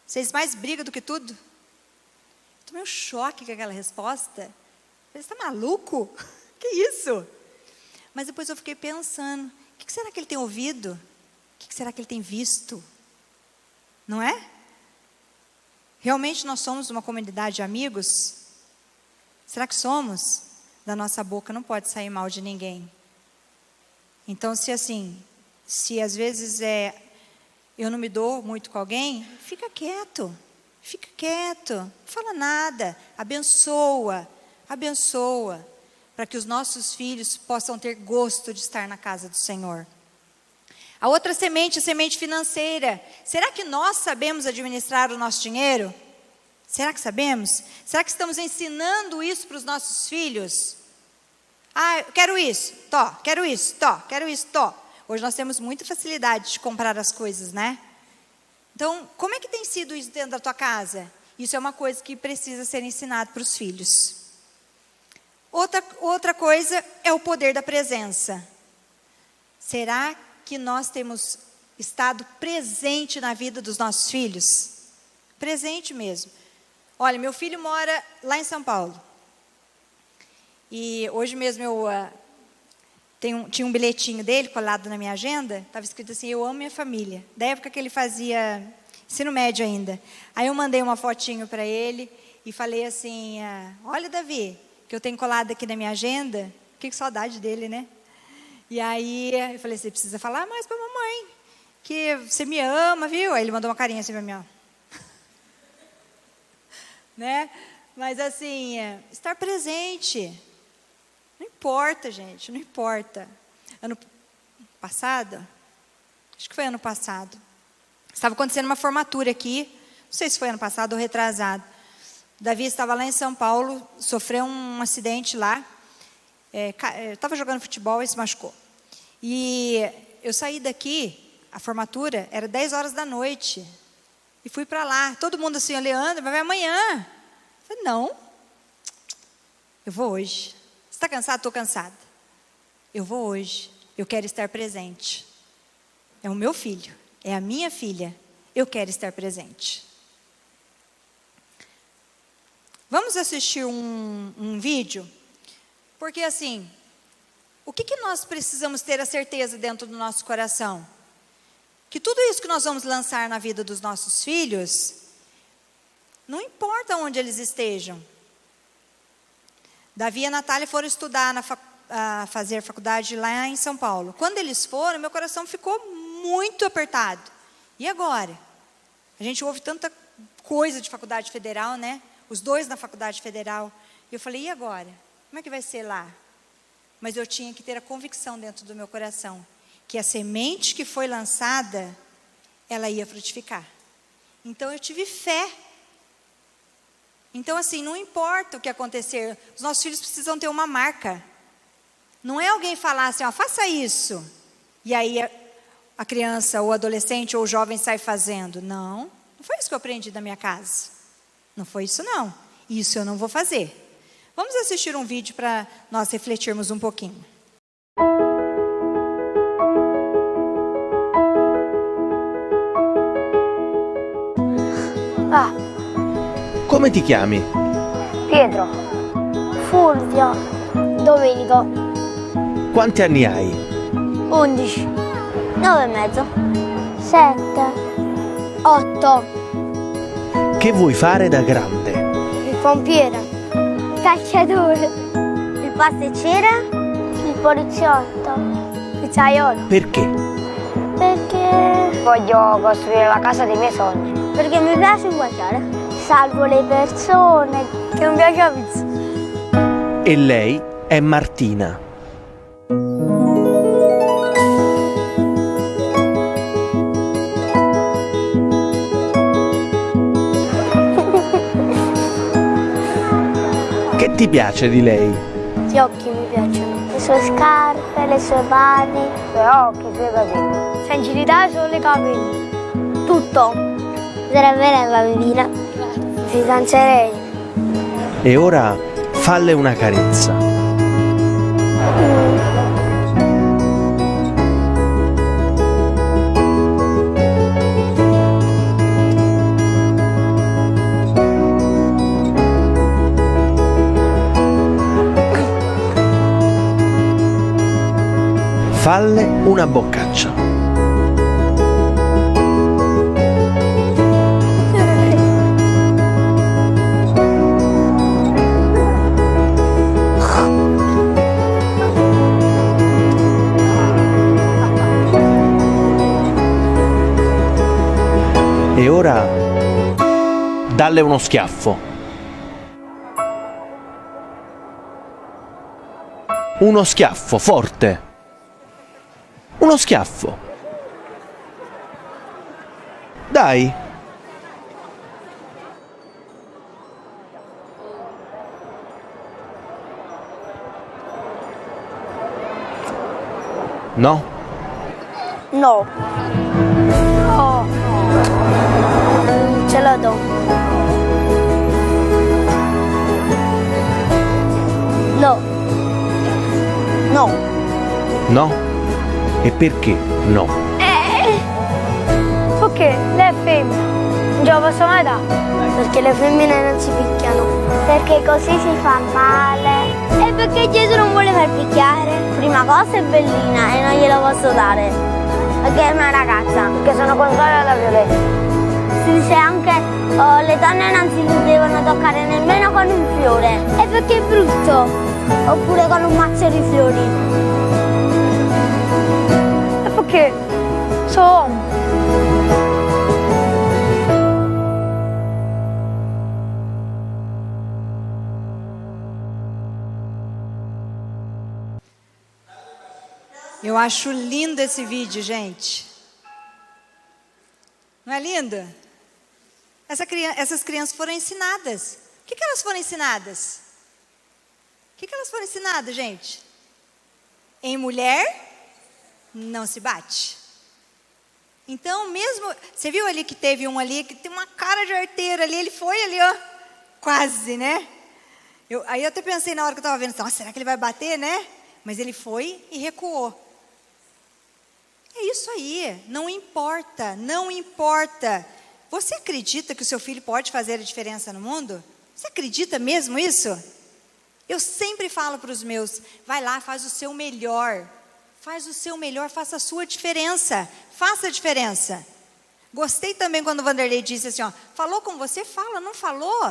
Vocês mais brigam do que tudo? Eu tomei um choque com aquela resposta. Você está maluco? Que isso? Mas depois eu fiquei pensando, o que será que ele tem ouvido? O que será que ele tem visto? Não é? Realmente nós somos uma comunidade de amigos? Será que somos? Da nossa boca não pode sair mal de ninguém. Então, se às vezes eu não me dou muito com alguém, fica quieto, não fala nada, abençoa, para que os nossos filhos possam ter gosto de estar na casa do Senhor. A outra semente, a semente financeira. Será que nós sabemos administrar o nosso dinheiro? Será que sabemos? Será que estamos ensinando isso para os nossos filhos? Eu quero isso, quero isso. Hoje nós temos muita facilidade de comprar as coisas, né? Então, como é que tem sido isso dentro da tua casa? Isso é uma coisa que precisa ser ensinado para os filhos. Outra coisa é o poder da presença. Será que nós temos estado presente na vida dos nossos filhos? Presente mesmo. Olha, meu filho mora lá em São Paulo. E hoje mesmo eu tinha um bilhetinho dele colado na minha agenda. Estava escrito assim, eu amo minha família. Da época que ele fazia ensino médio ainda. Aí eu mandei uma fotinho para ele e falei assim, olha Davi, que eu tenho colado aqui na minha agenda. Que saudade dele, né? E aí eu falei, você precisa falar mais para a mamãe, que você me ama, viu? Aí ele mandou uma carinha assim para mim, ó. Né? Mas assim, estar presente. Não importa, gente, não importa. Ano passado, acho que foi ano passado, estava acontecendo uma formatura aqui, não sei se foi ano passado ou retrasado. Davi estava lá em São Paulo, sofreu um acidente lá, estava jogando futebol e se machucou. E eu saí daqui, a formatura era 10 horas da noite, e fui para lá, todo mundo assim, Leandro, vai amanhã. Eu falei, não, eu vou hoje. Você está cansado? Estou cansada. Eu vou hoje, eu quero estar presente. É o meu filho, é a minha filha, eu quero estar presente. Vamos assistir um vídeo, porque assim, o que nós precisamos ter a certeza dentro do nosso coração? Que tudo isso que nós vamos lançar na vida dos nossos filhos, não importa onde eles estejam. Davi e a Natália foram estudar, fazer faculdade lá em São Paulo. Quando eles foram, meu coração ficou muito apertado. E agora? A gente ouve tanta coisa de faculdade federal, né? Os dois na faculdade federal. E eu falei, e agora? Como é que vai ser lá? Mas eu tinha que ter a convicção dentro do meu coração, que a semente que foi lançada, ela ia frutificar. Então eu tive fé. Então assim, não importa o que acontecer, os nossos filhos precisam ter uma marca. Não é alguém falar assim, faça isso. E aí a criança, ou adolescente, ou o jovem sai fazendo. Não foi isso que eu aprendi da minha casa. Não foi isso não. Isso eu não vou fazer. Vamos assistir um vídeo para nós refletirmos um pouquinho. Come ti chiami? Pietro, Fulvio, Domenico. Quanti anni hai? 11, 9 e mezzo, 7, 8. Che vuoi fare da grande? Il pompiere, il calciatore, il pasticcere, il poliziotto, il pizzaiolo. Perché? Perché voglio costruire la casa dei miei sogni. Perché mi piace guardare. Salvo le persone, che non piace la pizza. E lei è Martina. Che ti piace di lei? Gli occhi mi piacciono. Le sue scarpe, le sue mani, i suoi occhi, i suoi capelli. Sensibilità solo i capelli. Tutto. Sarebbe lei, bambina. Mi fidanzerei. E ora falle una carezza. Falle una boccaccia. E ora dalle uno schiaffo. Uno schiaffo forte. Uno schiaffo. Dai. No? No. No. Non ce la do. No. No. No? E perché no? Perché lei è femmina, non ce la posso mai dare. Perché le femmine non si picchiano. Perché così si fa male. E perché Gesù non vuole far picchiare. Prima cosa è bellina e non glielo posso dare. Perché è una ragazza. Perché sono contraria alla violenza. Si dice anche le donne non si devono toccare nemmeno con un fiore. E perché è brutto. Oppure con un mazzo di fiori. Perché sono uomo. Eu acho lindo esse vídeo, gente. Não é lindo? Essas crianças foram ensinadas. O que elas foram ensinadas? O que elas foram ensinadas, gente? Em mulher não se bate. Então, mesmo... Você viu ali que teve um ali que tem uma cara de arteiro ali, ele foi ali, ó, quase, né? Aí eu até pensei na hora que eu estava vendo, nossa, será que ele vai bater, né? Mas ele foi e recuou. É isso aí, não importa, não importa. Você acredita que o seu filho pode fazer a diferença no mundo? Você acredita mesmo isso? Eu sempre falo para os meus, vai lá, faz o seu melhor. Faz o seu melhor, faça a sua diferença. Faça a diferença. Gostei também quando o Vanderlei disse assim, ó, falou com você? Fala, não falou?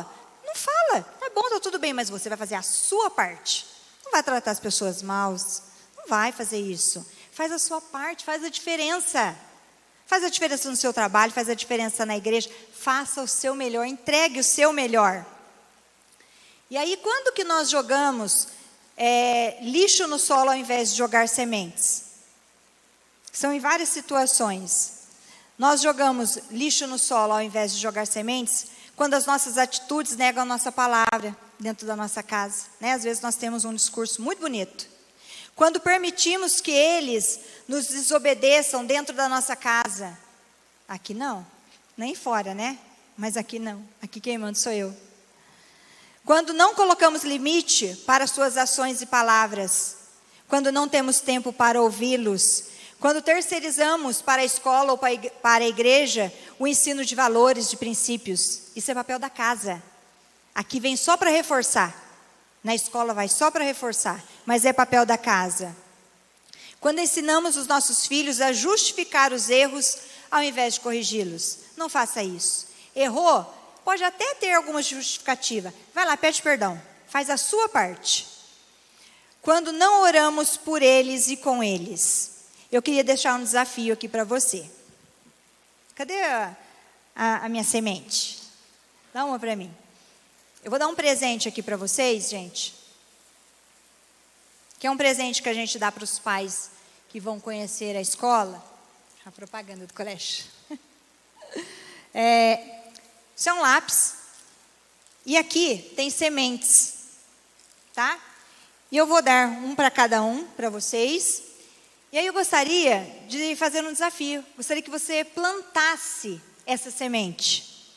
Não fala. Tá bom, tá tudo bem, mas você vai fazer a sua parte. Não vai tratar as pessoas mal. Não vai fazer isso. Faz a sua parte, faz a diferença. Faz a diferença no seu trabalho, faz a diferença na igreja. Faça o seu melhor, entregue o seu melhor. E aí, quando que nós jogamos lixo no solo ao invés de jogar sementes? São em várias situações. Nós jogamos lixo no solo ao invés de jogar sementes quando as nossas atitudes negam a nossa palavra dentro da nossa casa, né? Às vezes nós temos um discurso muito bonito. Quando permitimos que eles nos desobedeçam dentro da nossa casa. Aqui não, nem fora, né? Mas aqui não, aqui quem manda sou eu. Quando não colocamos limite para suas ações e palavras, quando não temos tempo para ouvi-los, quando terceirizamos para a escola ou para a igreja o ensino de valores, de princípios, isso é papel da casa. Aqui vem só para reforçar, na escola vai só para reforçar, mas é papel da casa. Quando ensinamos os nossos filhos a justificar os erros ao invés de corrigi-los, não faça isso. Errou? Pode até ter alguma justificativa. Vai lá, pede perdão. Faz a sua parte. Quando não oramos por eles e com eles. Eu queria deixar um desafio aqui para você. Cadê a minha semente? Dá uma para mim. Eu vou dar um presente aqui para vocês, gente. que é um presente que a gente dá para os pais que vão conhecer a escola. A propaganda do colégio. Isso é um lápis. E aqui tem sementes, tá? E eu vou dar um para cada um, para vocês. E aí eu gostaria de fazer um desafio. Gostaria que você plantasse essa semente.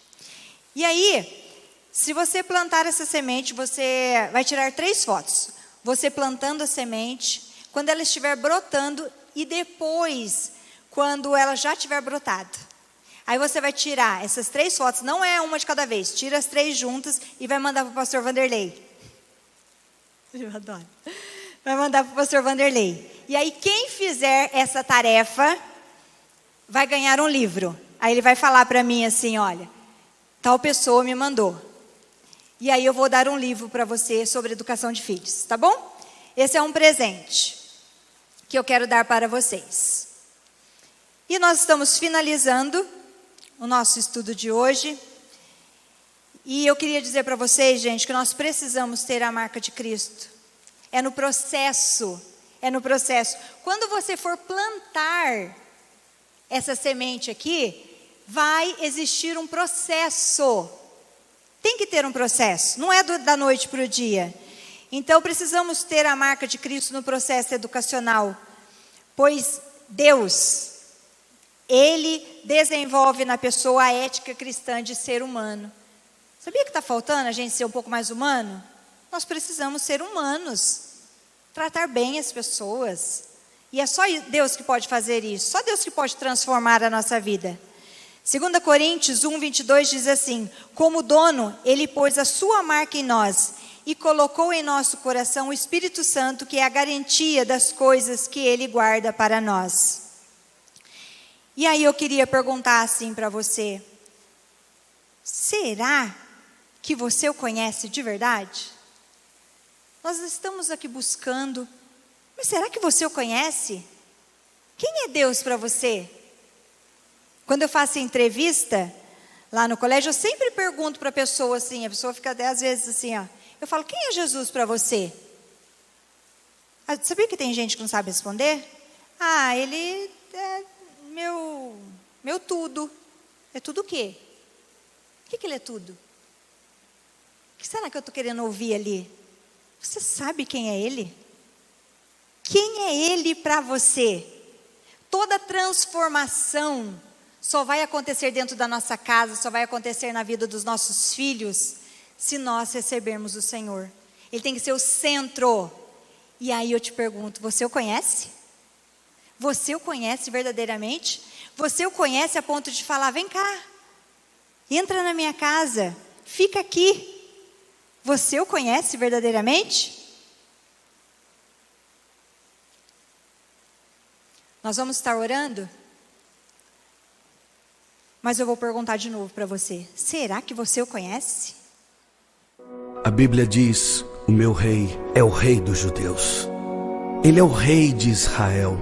E aí, se você plantar essa semente, você vai tirar 3 fotos. Você plantando a semente, quando ela estiver brotando e depois, quando ela já tiver brotado. Aí você vai tirar essas 3 fotos, não é uma de cada vez, tira as 3 juntas e vai mandar para o pastor Vanderlei. Eu adoro. Vai mandar para o pastor Vanderlei. E aí quem fizer essa tarefa vai ganhar um livro. Aí ele vai falar para mim assim, olha, tal pessoa me mandou. E aí eu vou dar um livro para você sobre educação de filhos, tá bom? Esse é um presente que eu quero dar para vocês. E nós estamos finalizando o nosso estudo de hoje. E eu queria dizer para vocês, gente, que nós precisamos ter a marca de Cristo. É no processo. Quando você for plantar essa semente aqui, vai existir um processo. Tem que ter um processo, não é da noite para o dia. Então precisamos ter a marca de Cristo no processo educacional. Pois Deus, Ele desenvolve na pessoa a ética cristã de ser humano. Sabia que está faltando a gente ser um pouco mais humano? Nós precisamos ser humanos, tratar bem as pessoas. E é só Deus que pode fazer isso, só Deus que pode transformar a nossa vida. 2 Coríntios 1:22 diz assim: como dono, Ele pôs a sua marca em nós e colocou em nosso coração o Espírito Santo, que é a garantia das coisas que Ele guarda para nós. E aí eu queria perguntar assim para você: será que você o conhece de verdade? Nós estamos aqui buscando, mas será que você o conhece? Quem é Deus para você? Quando eu faço entrevista lá no colégio, eu sempre pergunto para a pessoa assim, a pessoa fica até às vezes assim, ó. Eu falo, quem é Jesus para você? Sabia que tem gente que não sabe responder? Ah, ele é meu tudo. É tudo o quê? O que ele é tudo? O que será que eu estou querendo ouvir ali? Você sabe quem é Ele? Quem é Ele para você? Toda transformação só vai acontecer dentro da nossa casa, só vai acontecer na vida dos nossos filhos, se nós recebermos o Senhor. Ele tem que ser o centro. E aí eu te pergunto, você o conhece? Você o conhece verdadeiramente? Você o conhece a ponto de falar, vem cá, entra na minha casa, fica aqui. Você o conhece verdadeiramente? Nós vamos estar orando, mas eu vou perguntar de novo para você. Será que você o conhece? A Bíblia diz, o meu rei é o rei dos judeus. Ele é o rei de Israel.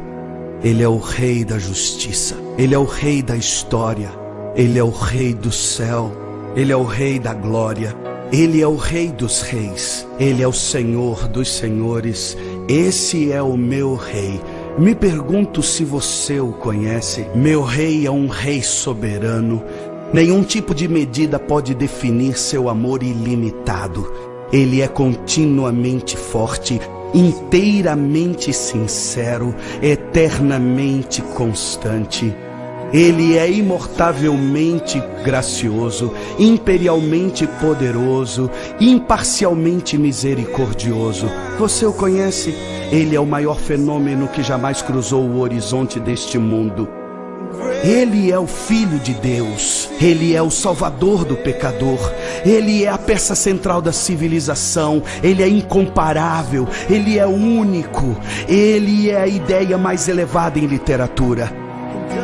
Ele é o rei da justiça. Ele é o rei da história. Ele é o rei do céu. Ele é o rei da glória. Ele é o rei dos reis. Ele é o Senhor dos senhores. Esse é o meu rei. Me pergunto se você o conhece. Meu rei é um rei soberano. Nenhum tipo de medida pode definir seu amor ilimitado. Ele é continuamente forte, inteiramente sincero, eternamente constante. Ele é imortavelmente gracioso, imperialmente poderoso, imparcialmente misericordioso. Você o conhece? Ele é o maior fenômeno que jamais cruzou o horizonte deste mundo. Ele é o Filho de Deus. Ele é o Salvador do pecador. Ele é a peça central da civilização. Ele é incomparável. Ele é único. Ele é a ideia mais elevada em literatura.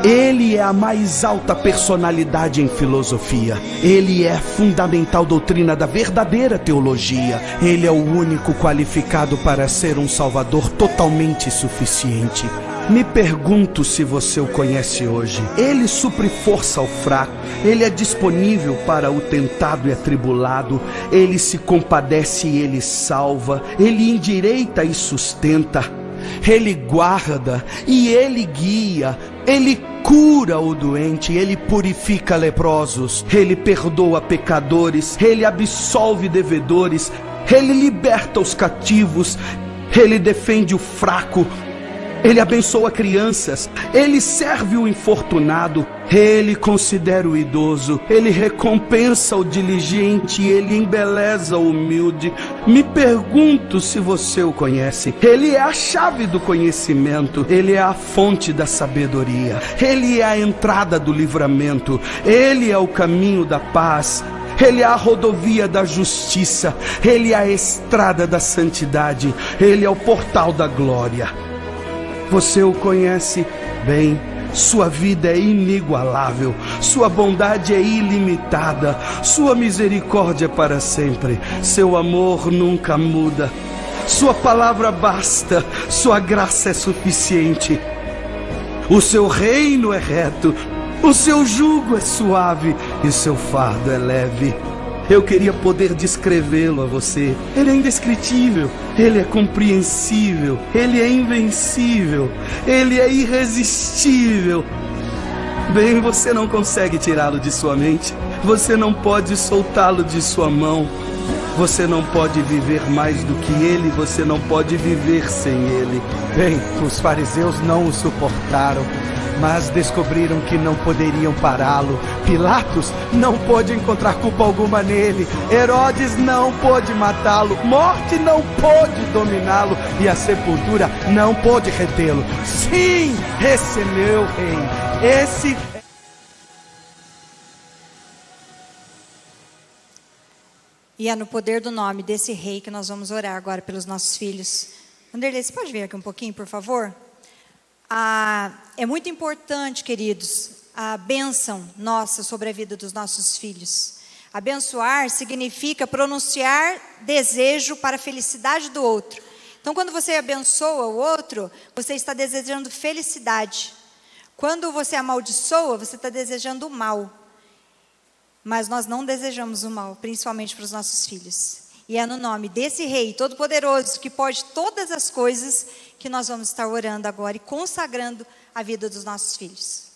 Ele é a mais alta personalidade em filosofia. Ele é a fundamental doutrina da verdadeira teologia. Ele é o único qualificado para ser um salvador totalmente suficiente. Me pergunto se você o conhece hoje. Ele supre força ao fraco. Ele é disponível para o tentado e atribulado. Ele se compadece e ele salva. Ele endireita e sustenta. Ele guarda e ele guia. Ele cura o doente, ele purifica leprosos. Ele perdoa pecadores. Ele absolve devedores. Ele liberta os cativos. Ele defende o fraco. Ele abençoa crianças, ele serve o infortunado, ele considera o idoso, ele recompensa o diligente, ele embeleza o humilde. Me pergunto se você o conhece. Ele é a chave do conhecimento, ele é a fonte da sabedoria, ele é a entrada do livramento, ele é o caminho da paz. Ele é a rodovia da justiça, ele é a estrada da santidade, ele é o portal da glória. Você o conhece bem, sua vida é inigualável, sua bondade é ilimitada, sua misericórdia é para sempre, seu amor nunca muda, sua palavra basta, sua graça é suficiente. O seu reino é reto, o seu jugo é suave e seu fardo é leve. Eu queria poder descrevê-lo a você. Ele é indescritível, ele é compreensível, ele é invencível, ele é irresistível. Bem, você não consegue tirá-lo de sua mente, você não pode soltá-lo de sua mão. Você não pode viver mais do que ele, você não pode viver sem ele. Bem, os fariseus não o suportaram, mas descobriram que não poderiam pará-lo. Pilatos não pôde encontrar culpa alguma nele. Herodes não pôde matá-lo. Morte não pôde dominá-lo. E a sepultura não pôde retê-lo. Sim, esse é meu rei. Esse... E é no poder do nome desse rei que nós vamos orar agora pelos nossos filhos. Vanderlei, você pode vir aqui um pouquinho, por favor? É muito importante, queridos, a bênção nossa sobre a vida dos nossos filhos. Abençoar significa pronunciar desejo para a felicidade do outro. Então, quando você abençoa o outro, você está desejando felicidade. Quando você amaldiçoa, você está desejando o mal. Mas nós não desejamos o mal, principalmente para os nossos filhos. E é no nome desse Rei Todo-Poderoso, que pode todas as coisas, que nós vamos estar orando agora e consagrando a vida dos nossos filhos.